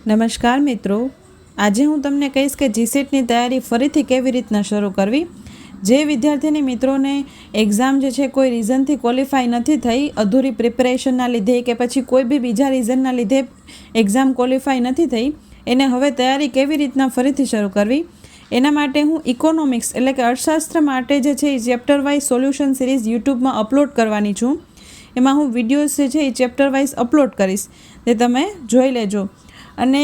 નમસ્કાર મિત્રો, આજે હું તમને કહીશ કે જીસેટની તૈયારી ફરીથી કેવી રીતના શરૂ કરવી. જે વિદ્યાર્થીની મિત્રોને એક્ઝામ જે છે કોઈ રીઝનથી ક્વોલિફાય નથી થઈ, અધૂરી પ્રિપરેશનના લીધે કે પછી કોઈ બી બીજા રીઝનના લીધે એક્ઝામ ક્વોલિફાય નથી થઈ, એને હવે તૈયારી કેવી રીતના ફરીથી શરૂ કરવી, એના માટે હું ઇકોનોમિક્સ એટલે કે અર્થશાસ્ત્ર માટે જે છે એ ચેપ્ટર વાઇઝ સોલ્યુશન સિરીઝ યુટ્યુબમાં અપલોડ કરવાની છું. એમાં હું વિડીયોઝ જે છે એ ચેપ્ટર વાઇઝ અપલોડ કરીશ, તે તમે જોઈ લેજો. અને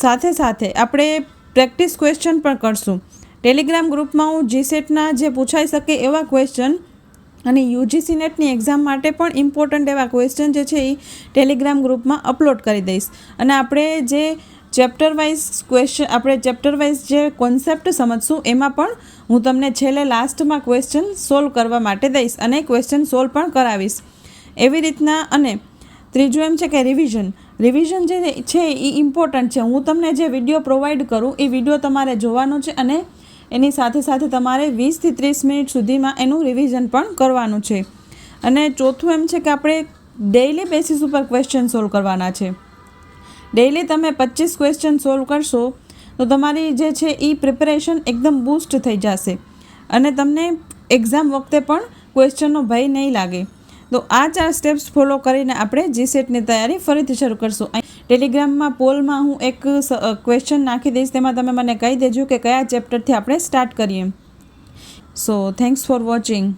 સાથે સાથે આપણે પ્રેક્ટિસ ક્વેશ્ચન પણ કરશું. ટેલિગ્રામ ગ્રુપમાં હું જીસેટના જે પૂછાઈ શકે એવા ક્વેશ્ચન અને યુજીસી નેટની એક્ઝામ માટે પણ ઇમ્પોર્ટન્ટ એવા ક્વેશ્ચન જે છે એ ટેલિગ્રામ ગ્રુપમાં અપલોડ કરી દઈશ. અને આપણે જે ચેપ્ટર વાઇઝ ક્વેશ્ચન આપણે ચેપ્ટર વાઇઝ જે કોન્સેપ્ટ સમજશું એમાં પણ હું તમને છેલ્લે લાસ્ટમાં ક્વેશ્ચન સોલ્વ કરવા માટે દઈશ અને ક્વેશ્ચન સોલ્વ પણ કરાવીશ. એવી રીતના. અને ત્રીજું એમ છે કે રિવિઝન જે છે એ ઇમ્પોર્ટન્ટ છે. હું તમને જે વિડીયો પ્રોવાઈડ કરું એ વિડીયો તમારે જોવાનો છે અને એની સાથે સાથે તમારે 20 થી 30 મિનિટ સુધીમાં એનું રિવિઝન પણ કરવાનું છે. અને ચોથું એમ છે કે આપણે ડેઇલી બેસિસ ઉપર ક્વેશ્ચન સોલ્વ કરવાના છે. ડેઇલી તમે 25 ક્વેશ્ચન સોલ્વ કરશો તો તમારી જે છે એ પ્રિપરેશન એકદમ બૂસ્ટ થઈ જશે અને તમને એક્ઝામ વખતે પણ ક્વેશ્ચનનો ભય નહીં લાગે. તો આ 4 સ્ટેપ્સ ફોલો કરીને આપણે જીસેટની તૈયારી ફરીથી શરૂ કરશું. ટેલિગ્રામમાં પોલમાં હું એક ક્વેશ્ચન નાખી દઈશ, તેમાં તમે મને કહી દેજો કે કયા ચેપ્ટરથી આપણે સ્ટાર્ટ કરીએ. સો થેન્ક્સ ફોર વોચિંગ.